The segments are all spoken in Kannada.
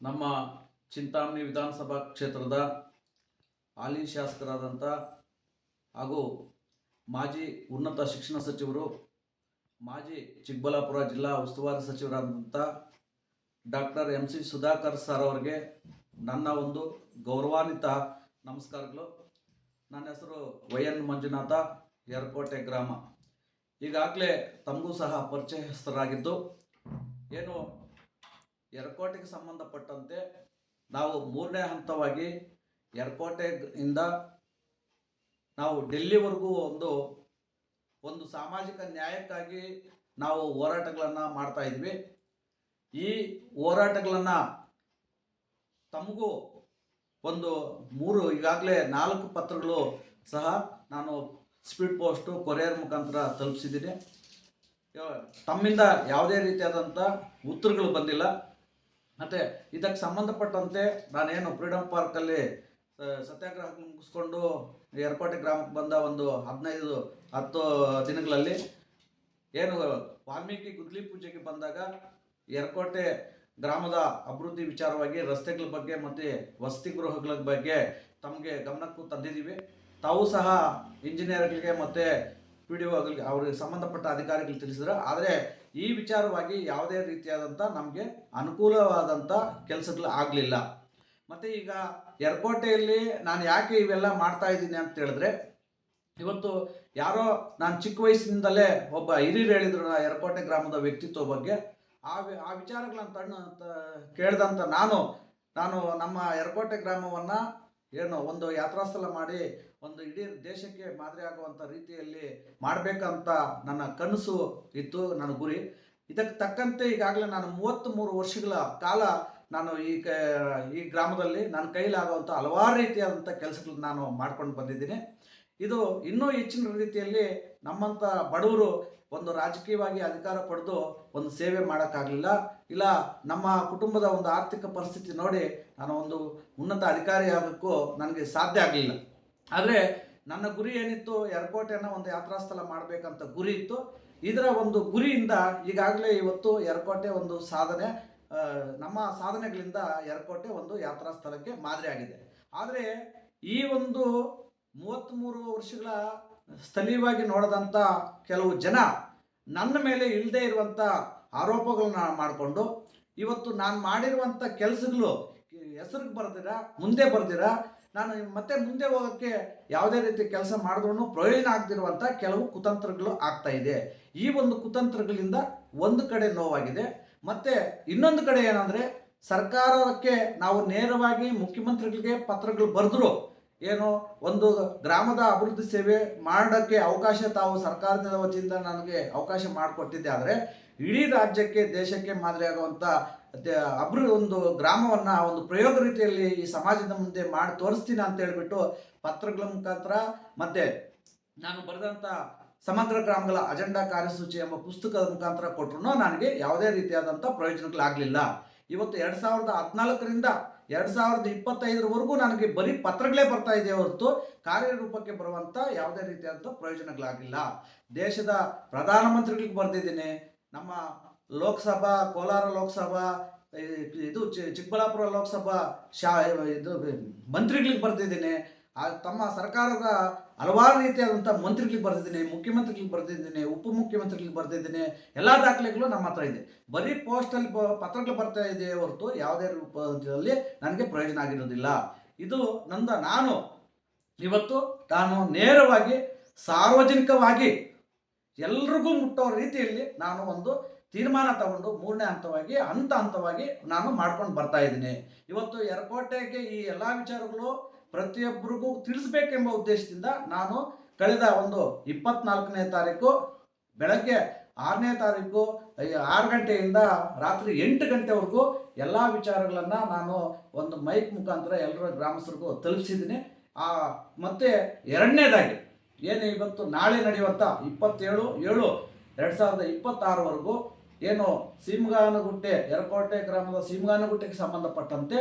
ನಮ್ಮ ಚಿಂತಾಮಣಿ ವಿಧಾನಸಭಾ ಕ್ಷೇತ್ರದ ಹಾಲಿ ಶಾಸಕರಾದಂಥ ಹಾಗೂ ಮಾಜಿ ಉನ್ನತ ಶಿಕ್ಷಣ ಸಚಿವರು, ಮಾಜಿ ಚಿಕ್ಕಬಳ್ಳಾಪುರ ಜಿಲ್ಲಾ ಉಸ್ತುವಾರಿ ಸಚಿವರಾದಂಥ ಡಾಕ್ಟರ್ MC ಸುಧಾಕರ್ ಸರ್ ಅವರಿಗೆ ನನ್ನ ಒಂದು ಗೌರವಾನ್ವಿತ ನಮಸ್ಕಾರಗಳು. ನನ್ನ ಹೆಸರು YN ಮಂಜುನಾಥ, ಯರಕೋಟೆ ಗ್ರಾಮ. ಈಗಾಗಲೇ ತಮಗೂ ಸಹ ಪರಿಚಯಸ್ಥರಾಗಿದ್ದು, ಏನು ಯರಕೋಟೆಗೆ ಸಂಬಂಧಪಟ್ಟಂತೆ ನಾವು 3ನೇ ಹಂತವಾಗಿ ಯರಕೋಟೆಯಿಂದ ನಾವು ಡೆಲ್ಲಿವರೆಗೂ ಒಂದು ಸಾಮಾಜಿಕ ನ್ಯಾಯಕ್ಕಾಗಿ ನಾವು ಹೋರಾಟಗಳನ್ನು ಮಾಡ್ತಾ ಇದ್ವಿ. ಈ ಹೋರಾಟಗಳನ್ನು ತಮಗೂ ಈಗಾಗಲೇ 4 ಪತ್ರಗಳು ಸಹ ನಾನು ಸ್ಪೀಡ್ ಪೋಸ್ಟು ಕೊರಿಯರ್ ಮುಖಾಂತರ ತಲುಪಿಸಿದ್ದೀನಿ. ತಮ್ಮಿಂದ ಯಾವುದೇ ರೀತಿಯಾದಂಥ ಉತ್ತರಗಳು ಬಂದಿಲ್ಲ. ಮತ್ತು ಇದಕ್ಕೆ ಸಂಬಂಧಪಟ್ಟಂತೆ ನಾನೇನು ಫ್ರೀಡಮ್ ಪಾರ್ಕಲ್ಲಿ ಸತ್ಯಾಗ್ರಹ ಮುಗಿಸ್ಕೊಂಡು ಯರಕೋಟೆ ಗ್ರಾಮಕ್ಕೆ ಬಂದ ಒಂದು 15-10 ದಿನಗಳಲ್ಲಿ ಏನು ವಾಲ್ಮೀಕಿ ಗುದ್ಲಿ ಪೂಜೆಗೆ ಬಂದಾಗ ಯರಕೋಟೆ ಗ್ರಾಮದ ಅಭಿವೃದ್ಧಿ ವಿಚಾರವಾಗಿ ರಸ್ತೆಗಳ ಬಗ್ಗೆ ಮತ್ತು ವಸತಿ ಗೃಹಗಳ ಬಗ್ಗೆ ತಮಗೆ ಗಮನಕ್ಕೂ ತಂದಿದ್ದೀವಿ. ತಾವು ಸಹ ಇಂಜಿನಿಯರ್ಗಳಿಗೆ ಮತ್ತು PDOಗಳಿಗೆ ಅವ್ರಿಗೆ ಸಂಬಂಧಪಟ್ಟ ಅಧಿಕಾರಿಗಳು ತಿಳಿಸಿದ್ರು. ಆದರೆ ಈ ವಿಚಾರವಾಗಿ ಯಾವುದೇ ರೀತಿಯಾದಂಥ ನಮಗೆ ಅನುಕೂಲವಾದಂಥ ಕೆಲಸಗಳು ಆಗಲಿಲ್ಲ. ಮತ್ತು ಈಗ ಯರಕೋಟೆಯಲ್ಲಿ ನಾನು ಯಾಕೆ ಇವೆಲ್ಲ ಮಾಡ್ತಾ ಇದ್ದೀನಿ ಅಂತ ಹೇಳಿದ್ರೆ, ಇವತ್ತು ಯಾರೋ ನಾನು ಚಿಕ್ಕ ವಯಸ್ಸಿನಿಂದಲೇ ಒಬ್ಬ ಹಿರಿಯರು ಹೇಳಿದ್ರು ಯರಕೋಟೆ ಗ್ರಾಮದ ವ್ಯಕ್ತಿತ್ವ ಬಗ್ಗೆ. ಆ ವಿಚಾರಗಳನ್ನು ಕೇಳಿದಂಥ ನಾನು ನಮ್ಮ ಯರಕೋಟೆ ಗ್ರಾಮವನ್ನು ಒಂದು ಯಾತ್ರಾಸ್ಥಳ ಮಾಡಿ ಒಂದು ಇಡೀ ದೇಶಕ್ಕೆ ಮಾದರಿ ಆಗುವಂಥ ರೀತಿಯಲ್ಲಿ ಮಾಡಬೇಕಂತ ನನ್ನ ಕನಸು ಇತ್ತು, ನನ್ನ ಗುರಿ. ಇದಕ್ಕೆ ತಕ್ಕಂತೆ ಈಗಾಗಲೇ ನಾನು 33 ವರ್ಷಗಳ ಕಾಲ ನಾನು ಈ ಗ್ರಾಮದಲ್ಲಿ ನನ್ನ ಕೈಲಾಗುವಂಥ ಹಲವಾರು ರೀತಿಯಾದಂಥ ಕೆಲಸಗಳನ್ನ ನಾನು ಮಾಡ್ಕೊಂಡು ಬಂದಿದ್ದೀನಿ. ಇದು ಇನ್ನೂ ಹೆಚ್ಚಿನ ರೀತಿಯಲ್ಲಿ ನಮ್ಮಂಥ ಬಡವರು ಒಂದು ರಾಜಕೀಯವಾಗಿ ಅಧಿಕಾರ ಪಡೆದು ಒಂದು ಸೇವೆ ಮಾಡೋಕ್ಕಾಗಲಿಲ್ಲ. ಇಲ್ಲ, ನಮ್ಮ ಕುಟುಂಬದ ಒಂದು ಆರ್ಥಿಕ ಪರಿಸ್ಥಿತಿ ನೋಡಿ ನಾನು ಒಂದು ಉನ್ನತ ಅಧಿಕಾರಿ ಆಗೋಕ್ಕೂ ನನಗೆ ಸಾಧ್ಯ ಆಗಲಿಲ್ಲ. ಆದರೆ ನನ್ನ ಗುರಿ ಏನಿತ್ತು, ಯರಕೋಟೆಯನ್ನು ಒಂದು ಯಾತ್ರಾಸ್ಥಳ ಮಾಡಬೇಕಂತ ಗುರಿ ಇತ್ತು. ಇದರ ಒಂದು ಗುರಿಯಿಂದ ಈಗಾಗಲೇ ಇವತ್ತು ಯರಕೋಟೆ ಒಂದು ಸಾಧನೆ, ನಮ್ಮ ಸಾಧನೆಗಳಿಂದ ಯರಕೋಟೆ ಒಂದು ಯಾತ್ರಾ ಸ್ಥಳಕ್ಕೆ ಮಾದರಿ ಆಗಿದೆ. ಆದರೆ ಈ ಒಂದು 33 ವರ್ಷಗಳ ಸ್ಥಳೀಯವಾಗಿ ನೋಡಿದಂಥ ಕೆಲವು ಜನ ನನ್ನ ಮೇಲೆ ಇಲ್ಲದೆ ಇರುವಂಥ ಆರೋಪಗಳನ್ನ ಮಾಡಿಕೊಂಡು ಇವತ್ತು ನಾನು ಮಾಡಿರುವಂಥ ಕೆಲಸಗಳು ಹೆಸರಿಗೆ ಬರ್ದಿರ ನಾನು ಮತ್ತೆ ಮುಂದೆ ಹೋಗೋಕ್ಕೆ ಯಾವುದೇ ರೀತಿ ಕೆಲಸ ಮಾಡಿದ್ರೂ ಪ್ರಯೋಜನ ಆಗದಿರುವಂಥ ಕೆಲವು ಕುತಂತ್ರಗಳು ಆಗ್ತಾ ಇದೆ. ಈ ಒಂದು ಕುತಂತ್ರಗಳಿಂದ ಒಂದು ಕಡೆ ನೋವಾಗಿದೆ. ಮತ್ತು ಇನ್ನೊಂದು ಕಡೆ ಏನಂದರೆ, ಸರ್ಕಾರಕ್ಕೆ ನಾವು ನೇರವಾಗಿ ಮುಖ್ಯಮಂತ್ರಿಗಳಿಗೆ ಪತ್ರಗಳು ಬರೆದ್ರು ಏನು ಒಂದು ಗ್ರಾಮದ ಅಭಿವೃದ್ಧಿ ಸೇವೆ ಮಾಡೋಕ್ಕೆ ಅವಕಾಶ ತಾವು ಸರ್ಕಾರದ ವತಿಯಿಂದ ನನಗೆ ಅವಕಾಶ ಮಾಡಿಕೊಟ್ಟಿದ್ದೆ. ಆದರೆ ಇಡೀ ರಾಜ್ಯಕ್ಕೆ ದೇಶಕ್ಕೆ ಮಾದರಿಯಾಗುವಂಥ ಒಂದು ಗ್ರಾಮವನ್ನು ಒಂದು ಪ್ರಯೋಗ ರೀತಿಯಲ್ಲಿ ಈ ಸಮಾಜದ ಮುಂದೆ ಮಾಡಿ ತೋರಿಸ್ತೀನಿ ಅಂತ ಹೇಳ್ಬಿಟ್ಟು ಪತ್ರಗಳ ಮುಖಾಂತರ ಮತ್ತು ನಾನು ಬರೆದಂಥ ಸಮಗ್ರ ಗ್ರಾಮಗಳ ಅಜೆಂಡಾ ಕಾರ್ಯಸೂಚಿ ಎಂಬ ಪುಸ್ತಕದ ಮುಖಾಂತರ ಕೊಟ್ಟರು ನನಗೆ ಯಾವುದೇ ರೀತಿಯಾದಂಥ ಪ್ರಯೋಜನಗಳಾಗಲಿಲ್ಲ. ಇವತ್ತು 2014ರಿಂದ 2025ವರೆಗೂ ನನಗೆ ಬರೀ ಪತ್ರಗಳೇ ಬರ್ತಾ ಇದೆ ಹೊರತು ಕಾರ್ಯರೂಪಕ್ಕೆ ಬರುವಂಥ ಯಾವುದೇ ರೀತಿಯಾದಂಥ ಪ್ರಯೋಜನಗಳಾಗಿಲ್ಲ. ದೇಶದ ಪ್ರಧಾನಮಂತ್ರಿಗಳಿಗೆ ಬರೆದಿದ್ದೀನಿ, ನಮ್ಮ ಲೋಕಸಭಾ ಕೋಲಾರ ಲೋಕಸಭಾ ಚಿಕ್ಕಬಳ್ಳಾಪುರ ಲೋಕಸಭಾ ಮಂತ್ರಿಗಳಿಗೆ ಬರೆದಿದ್ದೀನಿ, ತಮ್ಮ ಸರ್ಕಾರದ ಹಲವಾರು ರೀತಿಯಾದಂಥ ಮಂತ್ರಿಗಳಿಗೆ ಬರೆದಿದ್ದೀನಿ, ಮುಖ್ಯಮಂತ್ರಿಗಳಿಗೆ ಬರೆದಿದ್ದೀನಿ, ಉಪಮುಖ್ಯಮಂತ್ರಿಗಳಿಗೆ ಬರೆದಿದ್ದೀನಿ. ಎಲ್ಲ ದಾಖಲೆಗಳು ನಮ್ಮ ಹತ್ರ ಇದೆ. ಬರೀ ಪೋಸ್ಟಲ್ಲಿ ಪತ್ರಗಳು ಬರ್ತಾ ಇದೆ ಹೊರತು ಯಾವುದೇ ರೂಪದಲ್ಲಿ ನನಗೆ ಪ್ರಯೋಜನ ಆಗಿರೋದಿಲ್ಲ. ಇದು ನಾನು ಇವತ್ತು ನೇರವಾಗಿ ಸಾರ್ವಜನಿಕವಾಗಿ ಎಲ್ರಿಗೂ ಮುಟ್ಟೋ ರೀತಿಯಲ್ಲಿ ನಾನು ಒಂದು ತೀರ್ಮಾನ ತಗೊಂಡು 3ನೇ ಹಂತವಾಗಿ ನಾನು ಮಾಡ್ಕೊಂಡು ಬರ್ತಾ ಇದ್ದೀನಿ. ಇವತ್ತು ಯರಕೋಟೆಗೆ ಈ ಎಲ್ಲ ವಿಚಾರಗಳು ಪ್ರತಿಯೊಬ್ಬರಿಗೂ ತಿಳಿಸ್ಬೇಕೆಂಬ ಉದ್ದೇಶದಿಂದ ನಾನು ಕಳೆದ 24ನೇ ತಾರೀಕು ಬೆಳಗ್ಗೆ 6ನೇ ತಾರೀಕು 6 ಗಂಟೆಯಿಂದ ರಾತ್ರಿ 8 ಗಂಟೆವರೆಗೂ ಎಲ್ಲ ವಿಚಾರಗಳನ್ನು ನಾನು ಒಂದು ಮೈಕ್ ಮುಖಾಂತರ ಎಲ್ಲರ ಗ್ರಾಮಸ್ಥರಿಗೂ ತಲುಪಿಸಿದ್ದೀನಿ. ಮತ್ತು ಎರಡನೇದಾಗಿ ಏನು ಇವತ್ತು ನಾಳೆ ನಡೆಯುವಂಥ 27/7/2026ವರೆಗೂ ಏನು ಸೀಮಗಾನಗುಟ್ಟೆ ಯರಕೋಟೆ ಗ್ರಾಮದ ಸೀಮಗಾನಗುಟ್ಟೆಗೆ ಸಂಬಂಧಪಟ್ಟಂತೆ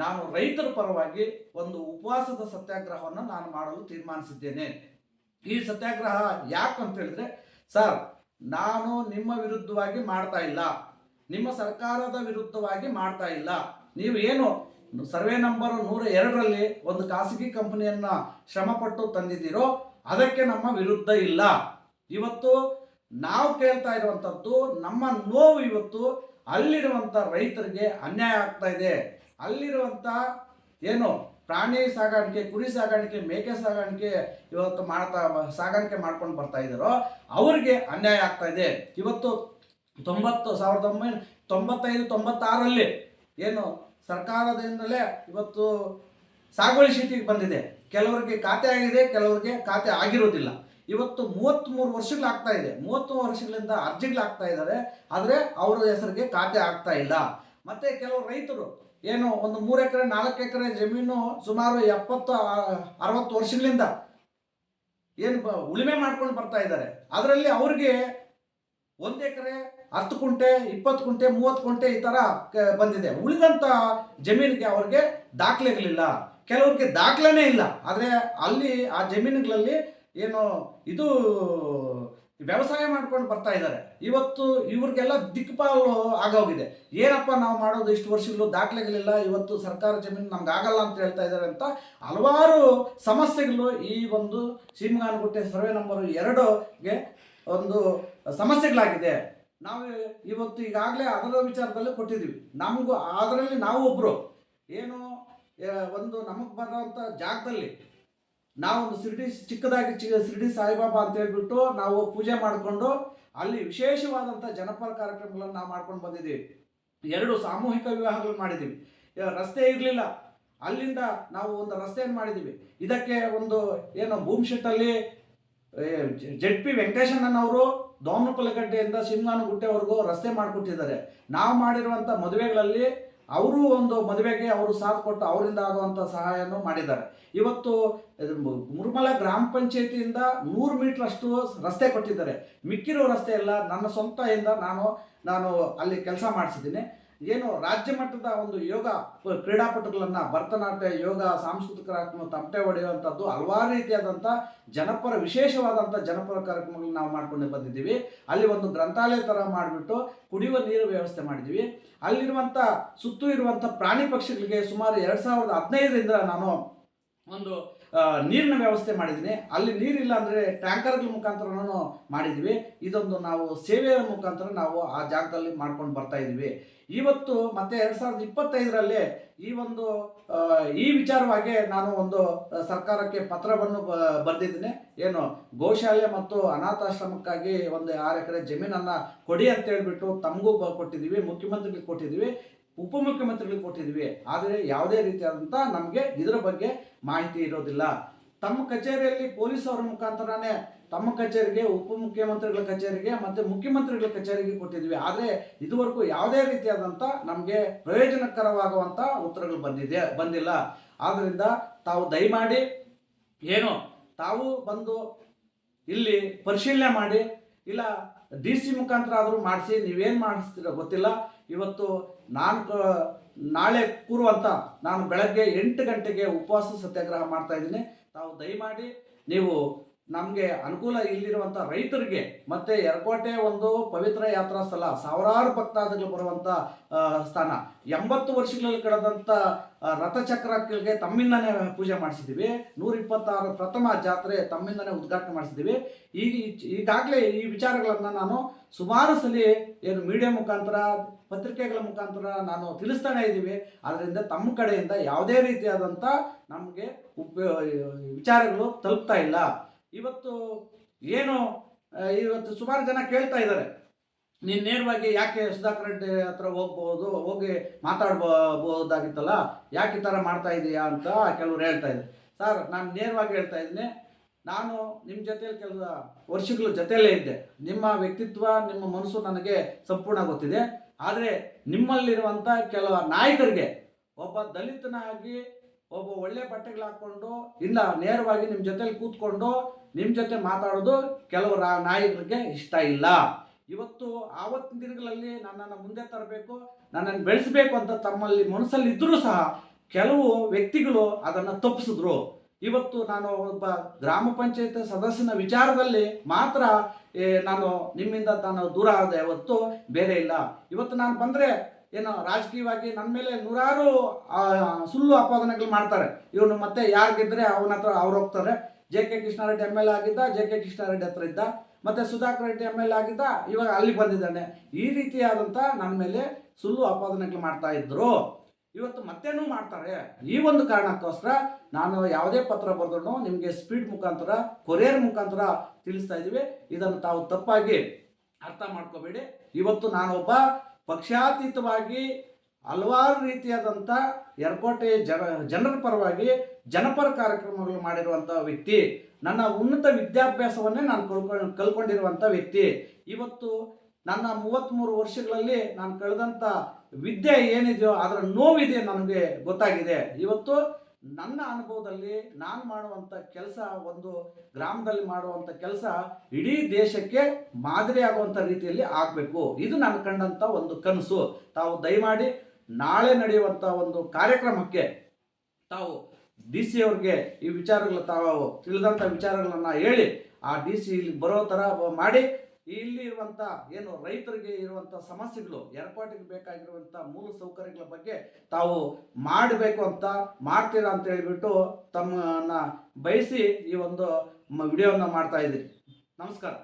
ನಾನು ರೈತರ ಪರವಾಗಿ ಒಂದು ಉಪವಾಸದ ಸತ್ಯಾಗ್ರಹವನ್ನು ನಾನು ಮಾಡಲು ತೀರ್ಮಾನಿಸಿದ್ದೇನೆ. ಈ ಸತ್ಯಾಗ್ರಹ ಯಾಕಂತ ಹೇಳಿದ್ರೆ, ಸರ್, ನಾನು ನಿಮ್ಮ ವಿರುದ್ಧವಾಗಿ ಮಾಡ್ತಾ ಇಲ್ಲ, ನಿಮ್ಮ ಸರ್ಕಾರದ ವಿರುದ್ಧವಾಗಿ ಮಾಡ್ತಾ ಇಲ್ಲ. ನೀವು ಏನು ಸರ್ವೆ ನಂಬರ್ 102ರಲ್ಲಿ ಒಂದು ಖಾಸಗಿ ಕಂಪನಿಯನ್ನ ಶ್ರಮಪಟ್ಟು ತಂದಿದ್ದೀರೋ ಅದಕ್ಕೆ ನಮ್ಮ ವಿರುದ್ಧ ಇಲ್ಲ. ಇವತ್ತು ನಾವು ಕೇಳ್ತಾ ಇರುವಂಥದ್ದು ನಮ್ಮ ನೋವು. ಇವತ್ತು ಅಲ್ಲಿರುವಂಥ ರೈತರಿಗೆ ಅನ್ಯಾಯ ಆಗ್ತಾ ಇದೆ. ಅಲ್ಲಿರುವಂಥ ಏನು ಪ್ರಾಣಿ ಸಾಗಾಣಿಕೆ, ಕುರಿ ಸಾಗಾಣಿಕೆ, ಮೇಕೆ ಸಾಗಾಣಿಕೆ ಇವತ್ತು ಸಾಗಾಣಿಕೆ ಮಾಡ್ಕೊಂಡು ಬರ್ತಾ ಇದ್ದಾರೋ ಅವ್ರಿಗೆ ಅನ್ಯಾಯ ಆಗ್ತಾ ಇದೆ. ಇವತ್ತು 1995-96ರಲ್ಲಿ ಏನು ಸರ್ಕಾರದಿಂದಲೇ ಇವತ್ತು ಸಾಗುವಳಿ ಚೀಟಿಗೆ ಬಂದಿದೆ. ಕೆಲವರಿಗೆ ಖಾತೆ ಆಗಿದೆ, ಕೆಲವರಿಗೆ ಖಾತೆ ಆಗಿರೋದಿಲ್ಲ. ಇವತ್ತು 33 ವರ್ಷಗಳಾಗ್ತಾ ಇದೆ. 33 ವರ್ಷಗಳಿಂದ ಅರ್ಜಿಗಳಾಗ್ತಾ ಇದ್ದಾರೆ, ಆದರೆ ಅವರ ಹೆಸರಿಗೆ ಖಾತೆ ಆಗ್ತಾ ಇಲ್ಲ. ಮತ್ತೆ ಕೆಲವು ರೈತರು ಏನು ಒಂದು 3 ಎಕರೆ 4 ಎಕರೆ ಜಮೀನು ಸುಮಾರು 70-60 ವರ್ಷಗಳಿಂದ ಏನು ಉಳುಮೆ ಮಾಡ್ಕೊಂಡು ಬರ್ತಾ ಇದ್ದಾರೆ. ಅದರಲ್ಲಿ ಅವ್ರಿಗೆ 1 ಎಕರೆ 10 ಕುಂಟೆ 20 ಕುಂಟೆ 30 ಕುಂಟೆ ಈ ಥರ ಬಂದಿದೆ. ಉಳಿದಂಥ ಜಮೀನಿಗೆ ಅವ್ರಿಗೆ ದಾಖಲೆಗಳಿಲ್ಲ, ಕೆಲವ್ರಿಗೆ ದಾಖಲೆನೇ ಇಲ್ಲ. ಆದರೆ ಅಲ್ಲಿ ಆ ಜಮೀನುಗಳಲ್ಲಿ ಏನು ಇದು ವ್ಯವಸಾಯ ಮಾಡ್ಕೊಂಡು ಬರ್ತಾ ಇದ್ದಾರೆ. ಇವತ್ತು ಇವ್ರಿಗೆಲ್ಲ ದಿಕ್ಪಾಲು ಆಗೋಗಿದೆ. ಏನಪ್ಪ ನಾವು ಮಾಡೋದು, ಇಷ್ಟು ವರ್ಷಗಳು ದಾಖಲೆಗಳಿಲ್ಲ, ಇವತ್ತು ಸರ್ಕಾರ ಜಮೀನು ನಮ್ಗೆ ಆಗಲ್ಲ ಅಂತ ಹೇಳ್ತಾ ಇದ್ದಾರೆ ಅಂತ ಹಲವಾರು ಸಮಸ್ಯೆಗಳು ಈ ಒಂದು ಸೀಮಗಾನಗುಟ್ಟೆ ಸರ್ವೆ ನಂಬರ್ 2ಗೆ ಒಂದು ಸಮಸ್ಯೆಗಳಾಗಿದೆ. ನಾವು ಇವತ್ತು ಈಗಾಗಲೇ ಅದರ ವಿಚಾರದಲ್ಲಿ ಕೊಟ್ಟಿದ್ದೀವಿ. ನಮಗೂ ಅದರಲ್ಲಿ ನಾವು ಒಬ್ಬರು ಏನು ಒಂದು ನಮಗೆ ಬರೋವಂಥ ಜಾಗದಲ್ಲಿ ನಾವೊಂದು ಚಿಕ್ಕದಾಗಿ ಶಿರ್ಡಿ ಸಾಯಿಬಾಬಾ ಅಂತ ಹೇಳ್ಬಿಟ್ಟು ನಾವು ಪೂಜೆ ಮಾಡಿಕೊಂಡು ಅಲ್ಲಿ ವಿಶೇಷವಾದಂಥ ಜನಪರ ಕಾರ್ಯಕ್ರಮಗಳನ್ನು ನಾವು ಮಾಡ್ಕೊಂಡು ಬಂದಿದ್ದೀವಿ. 2 ಸಾಮೂಹಿಕ ವಿವಾಹಗಳು ಮಾಡಿದ್ದೀವಿ. ರಸ್ತೆ ಇರಲಿಲ್ಲ, ಅಲ್ಲಿಂದ ನಾವು ಒಂದು ರಸ್ತೆಯನ್ನು ಮಾಡಿದ್ದೀವಿ. ಇದಕ್ಕೆ ಒಂದು ಏನು ಭೂಮಿ ಶೆಟ್ಟಲ್ಲಿ ZP ವೆಂಕಟೇಶಣ್ಣನವರು ದೋಮನಪಲ್ಲಗಡ್ಡೆಯಿಂದ ಸಿಂಗಾನಗುಟ್ಟೆವರೆಗೂ ರಸ್ತೆ ಮಾಡಿಕೊಟ್ಟಿದ್ದಾರೆ. ನಾವು ಮಾಡಿರುವಂಥ ಮದುವೆಗಳಲ್ಲಿ ಅವರು ಒಂದು ಮದುವೆಗೆ ಅವರು ಸಾಥ್ ಕೊಟ್ಟು ಅವರಿಂದ ಆಗುವಂಥ ಸಹಾಯನೂ ಮಾಡಿದ್ದಾರೆ. ಇವತ್ತು ಮುರ್ಮಲ ಗ್ರಾಮ ಪಂಚಾಯತಿಯಿಂದ 100 ಮೀಟರ್ ಅಷ್ಟು ರಸ್ತೆ ಕೊಟ್ಟಿದ್ದಾರೆ. ಮಿಕ್ಕಿರೋ ರಸ್ತೆ ಎಲ್ಲ ನನ್ನ ಸ್ವಂತದಿಂದ ನಾನು ಅಲ್ಲಿ ಕೆಲಸ ಮಾಡಿಸಿದ್ದೀನಿ. ಏನು ರಾಜ್ಯ ಮಟ್ಟದ ಒಂದು ಯೋಗ ಕ್ರೀಡಾಪಟುಗಳನ್ನು ಭರತನಾಟ್ಯ, ಯೋಗ, ಸಾಂಸ್ಕೃತಿಕ ಕಾರ್ಯಕ್ರಮ, ತಮಟೆ ಹೊಡೆಯುವಂಥದ್ದು ಹಲವಾರು ರೀತಿಯಾದಂಥ ವಿಶೇಷವಾದಂಥ ಜನಪರ ಕಾರ್ಯಕ್ರಮಗಳನ್ನ ನಾವು ಮಾಡ್ಕೊಂಡು ಬಂದಿದ್ದೀವಿ. ಅಲ್ಲಿ ಒಂದು ಗ್ರಂಥಾಲಯ ಥರ ಮಾಡಿಬಿಟ್ಟು ಕುಡಿಯುವ ನೀರು ವ್ಯವಸ್ಥೆ ಮಾಡಿದ್ದೀವಿ. ಅಲ್ಲಿರುವಂಥ ಸುತ್ತೂ ಇರುವಂಥ ಪ್ರಾಣಿ ಪಕ್ಷಿಗಳಿಗೆ ಸುಮಾರು 2015ರಿಂದ ನಾನು ಒಂದು ನೀರಿನ ವ್ಯವಸ್ಥೆ ಮಾಡಿದ್ದೀನಿ. ಅಲ್ಲಿ ನೀರಿಲ್ಲ ಅಂದರೆ ಟ್ಯಾಂಕರ್ಗಳ ಮುಖಾಂತರ ಮಾಡಿದ್ವಿ. ಇದೊಂದು ನಾವು ಸೇವೆಯ ಮುಖಾಂತರ ನಾವು ಆ ಜಾಗದಲ್ಲಿ ಮಾಡ್ಕೊಂಡು ಬರ್ತಾ ಇದ್ದೀವಿ. ಇವತ್ತು ಮತ್ತೆ 2025ರಲ್ಲಿ ಈ ವಿಚಾರವಾಗಿ ನಾನು ಒಂದು ಸರ್ಕಾರಕ್ಕೆ ಪತ್ರವನ್ನು ಬರೆದಿದ್ದೀನಿ. ಏನು ಗೋಶಾಲೆ ಮತ್ತು ಅನಾಥಾಶ್ರಮಕ್ಕಾಗಿ ಒಂದು 6 ಎಕರೆ ಜಮೀನನ್ನು ಕೊಡಿ ಅಂತ ಹೇಳ್ಬಿಟ್ಟು ತಮಗೂ ಕೊಟ್ಟಿದ್ದೀವಿ, ಮುಖ್ಯಮಂತ್ರಿಗಳಿಗೆ ಕೊಟ್ಟಿದ್ದೀವಿ, ಉಪಮುಖ್ಯಮಂತ್ರಿಗಳಿಗೆ ಕೊಟ್ಟಿದ್ವಿ. ಆದರೆ ಯಾವುದೇ ರೀತಿಯಾದಂಥ ನಮಗೆ ಇದರ ಬಗ್ಗೆ ಮಾಹಿತಿ ಇರೋದಿಲ್ಲ. ತಮ್ಮ ಕಚೇರಿಯಲ್ಲಿ ಪೊಲೀಸ್ ಅವರ ಮುಖಾಂತರನೇ ತಮ್ಮ ಕಚೇರಿಗೆ, ಉಪಮುಖ್ಯಮಂತ್ರಿಗಳ ಕಚೇರಿಗೆ ಮತ್ತು ಮುಖ್ಯಮಂತ್ರಿಗಳ ಕಚೇರಿಗೆ ಕೊಟ್ಟಿದ್ವಿ. ಆದರೆ ಇದುವರೆಗೂ ಯಾವುದೇ ರೀತಿಯಾದಂಥ ನಮಗೆ ಪ್ರಯೋಜನಕರವಾಗುವಂಥ ಉತ್ತರಗಳು ಬಂದಿಲ್ಲ. ಆದ್ದರಿಂದ ತಾವು ದಯಮಾಡಿ ತಾವು ಬಂದು ಇಲ್ಲಿ ಪರಿಶೀಲನೆ ಮಾಡಿ, ಇಲ್ಲ DC ಮುಖಾಂತರ ಆದರೂ ಮಾಡಿಸಿ. ನೀವೇನು ಮಾಡಿಸ್ತೀರೋ ಗೊತ್ತಿಲ್ಲ. ಇವತ್ತು ನಾಳೆ ಕೂರುವಂಥ ನಾನು ಬೆಳಗ್ಗೆ 8 ಗಂಟೆಗೆ ಉಪವಾಸ ಸತ್ಯಾಗ್ರಹ ಮಾಡ್ತಾ ಇದ್ದೀನಿ. ತಾವು ದಯಮಾಡಿ ನೀವು ನಮಗೆ ಅನುಕೂಲ, ಇಲ್ಲಿರುವಂಥ ರೈತರಿಗೆ ಮತ್ತು ಯರಕೋಟೆ ಒಂದು ಪವಿತ್ರ ಯಾತ್ರಾ ಸ್ಥಳ, ಸಾವಿರಾರು ಭಕ್ತಾದಿಗಳು ಬರುವಂಥ ಸ್ಥಾನ, 80 ವರ್ಷಗಳಲ್ಲಿ ಕಳೆದಂಥ ರಥಚಕ್ರಕ್ಕೆ ತಮ್ಮಿಂದನೇ ಪೂಜೆ ಮಾಡಿಸಿದ್ದೀವಿ. 126 ಪ್ರಥಮ ಜಾತ್ರೆ ತಮ್ಮಿಂದನೇ ಉದ್ಘಾಟನೆ ಮಾಡಿಸಿದ್ದೀವಿ. ಈಗಾಗಲೇ ಈ ವಿಚಾರಗಳನ್ನು ನಾನು ಸುಮಾರು ಸಲ ಮೀಡಿಯಾ ಮುಖಾಂತರ, ಪತ್ರಿಕೆಗಳ ಮುಖಾಂತರ ನಾನು ತಿಳಿಸ್ತಾನೆ ಇದ್ದೀವಿ. ಆದ್ದರಿಂದ ತಮ್ಮ ಕಡೆಯಿಂದ ಯಾವುದೇ ರೀತಿಯಾದಂಥ ನಮಗೆ ವಿಚಾರಗಳು ತಲುಪ್ತಾ ಇಲ್ಲ. ಇವತ್ತು ಸುಮಾರು ಜನ ಕೇಳ್ತಾ ಇದ್ದಾರೆ, ನೀನು ನೇರವಾಗಿ ಯಾಕೆ ಸುಧಾಕರ್ ರೆಡ್ಡಿ ಹತ್ರ ಹೋಗಿ ಮಾತಾಡ್ಬೋದಾಗಿತ್ತಲ್ಲ, ಯಾಕೆ ಈ ಥರ ಮಾಡ್ತಾ ಇದೀಯಾ ಅಂತ ಕೆಲವರು ಹೇಳ್ತಾ ಇದ್ದಾರೆ. ಸರ್, ನಾನು ನೇರವಾಗಿ ಹೇಳ್ತಾ ಇದ್ದೀನಿ, ನಾನು ನಿಮ್ಮ ಜೊತೆಯಲ್ಲಿ ಕೆಲವು ವರ್ಷಗಳ ಜೊತೆಯಲ್ಲೇ ಇದ್ದೆ. ನಿಮ್ಮ ವ್ಯಕ್ತಿತ್ವ, ನಿಮ್ಮ ಮನಸ್ಸು ನನಗೆ ಸಂಪೂರ್ಣ ಗೊತ್ತಿದೆ. ಆದರೆ ನಿಮ್ಮಲ್ಲಿರುವಂಥ ಕೆಲವು ನಾಯಕರಿಗೆ, ಒಬ್ಬ ದಲಿತನಾಗಿ ಒಬ್ಬ ಒಳ್ಳೆ ಬಟ್ಟೆಗಳು ಹಾಕ್ಕೊಂಡು ಇಲ್ಲ ನೇರವಾಗಿ ನಿಮ್ಮ ಜೊತೆಲಿ ಕೂತ್ಕೊಂಡು ನಿಮ್ಮ ಜೊತೆ ಮಾತಾಡೋದು ಕೆಲವು ನಾಯಕರಿಗೆ ಇಷ್ಟ ಇಲ್ಲ. ಇವತ್ತು ಆವತ್ತಿನ ದಿನಗಳಲ್ಲಿ ನನ್ನನ್ನು ಮುಂದೆ ತರಬೇಕು, ನನ್ನನ್ನು ಬೆಳೆಸಬೇಕು ಅಂತ ತಮ್ಮಲ್ಲಿ ಮನಸ್ಸಲ್ಲಿ ಇದ್ದರೂ ಸಹ ಕೆಲವು ವ್ಯಕ್ತಿಗಳು ಅದನ್ನು ತಪ್ಪಿಸಿದ್ರು. ಇವತ್ತು ನಾನು ಒಬ್ಬ ಗ್ರಾಮ ಪಂಚಾಯತ್ ಸದಸ್ಯನ ವಿಚಾರದಲ್ಲಿ ಮಾತ್ರ ನಾನು ನಿಮ್ಮಿಂದ ದೂರ ಆದೆ ಹೊರತು ಬೇರೆ ಇಲ್ಲ. ಇವತ್ತು ನಾನು ಬಂದರೆ ಏನು ರಾಜಕೀಯವಾಗಿ ನನ್ನ ಮೇಲೆ ನೂರಾರು ಸುಳ್ಳು ಆಪಾದನೆಗಳು ಮಾಡ್ತಾರೆ. ಇವನು ಮತ್ತೆ ಯಾರು ಗೆದ್ದರೆ ಅವನ ಹತ್ರ ಅವ್ರು ಹೋಗ್ತಾರೆ. J K Krishnareddy M L A ಆಗಿದ್ದ, ಜೆ ಕೆ ಕೃಷ್ಣಾರೆಡ್ಡಿ ಹತ್ರ ಇದ್ದ, ಮತ್ತು Sudhakar Reddy M L A ಆಗಿದ್ದ, ಇವಾಗ ಅಲ್ಲಿ ಬಂದಿದ್ದಾನೆ. ಈ ರೀತಿಯಾದಂಥ ನನ್ನ ಮೇಲೆ ಸುಳ್ಳು ಆಪಾದನೆಗಳು ಮಾಡ್ತಾ ಇದ್ರು. ಇವತ್ತು ಮತ್ತೇನೂ ಮಾಡ್ತಾರೆ. ಈ ಒಂದು ಕಾರಣಕ್ಕೋಸ್ಕರ ನಾನು ಯಾವುದೇ ಪತ್ರ ಬರೆದ್ರು ನಿಮಗೆ ಸ್ಪೀಡ್ ಮುಖಾಂತರ, ಕೊರಿಯರ್ ಮುಖಾಂತರ ತಿಳಿಸ್ತಾ ಇದ್ದೀವಿ. ಇದನ್ನು ತಾವು ತಪ್ಪಾಗಿ ಅರ್ಥ ಮಾಡ್ಕೋಬೇಡಿ. ಇವತ್ತು ನಾನೊಬ್ಬ ಪಕ್ಷಾತೀತವಾಗಿ ಹಲವಾರು ರೀತಿಯಾದಂಥ ಯರಕೋಟೆ ಜನರ ಪರವಾಗಿ ಜನಪರ ಕಾರ್ಯಕ್ರಮಗಳು ಮಾಡಿರುವಂಥ ವ್ಯಕ್ತಿ. ನನ್ನ ಉನ್ನತ ವಿದ್ಯಾಭ್ಯಾಸವನ್ನೇ ನಾನು ಕಲ್ಕೊಂಡಿರುವಂಥ ವ್ಯಕ್ತಿ. ಇವತ್ತು ನನ್ನ 33 ವರ್ಷಗಳಲ್ಲಿ ನಾನು ಕಳೆದಂಥ ವಿದ್ಯೆ ಏನಿದೆಯೋ ಅದರ ನೋವಿದೆ ನನಗೆ ಗೊತ್ತಾಗಿದೆ. ಇವತ್ತು ನನ್ನ ಅನುಭವದಲ್ಲಿ ನಾನು ಮಾಡುವಂಥ ಕೆಲಸ, ಒಂದು ಗ್ರಾಮದಲ್ಲಿ ಮಾಡುವಂಥ ಕೆಲಸ ಇಡೀ ದೇಶಕ್ಕೆ ಮಾದರಿ ಆಗುವಂಥ ರೀತಿಯಲ್ಲಿ ಆಗಬೇಕು. ಇದು ನಾನು ಕಂಡಂಥ ಒಂದು ಕನಸು. ತಾವು ದಯಮಾಡಿ ನಾಳೆ ನಡೆಯುವಂಥ ಒಂದು ಕಾರ್ಯಕ್ರಮಕ್ಕೆ ತಾವು ಡಿ ಸಿ ಅವ್ರಿಗೆ ಈ ವಿಚಾರಗಳು, ತಾವು ತಿಳಿದಂಥ ವಿಚಾರಗಳನ್ನು ಹೇಳಿ ಆ ಡಿ ಸಿ ಇಲ್ಲಿ ಬರೋ ಥರ ಮಾಡಿ, ಇಲ್ಲಿ ಇರುವಂಥ ಏನು ರೈತರಿಗೆ ಇರುವಂಥ ಸಮಸ್ಯೆಗಳು, ಯರಕೋಟೆಗೆ ಬೇಕಾಗಿರುವಂಥ ಮೂಲ ಸೌಕರ್ಯಗಳ ಬಗ್ಗೆ ತಾವು ಮಾಡಬೇಕು ಅಂತ ಮಾಡ್ತೀರಾ ಅಂತ ಹೇಳಿಬಿಟ್ಟು ತಮ್ಮನ್ನ ಬಯಸಿ ಈ ಒಂದು ವಿಡಿಯೋವನ್ನು ಮಾಡ್ತಾ ಇದ್ದೀರಿ. ನಮಸ್ಕಾರ.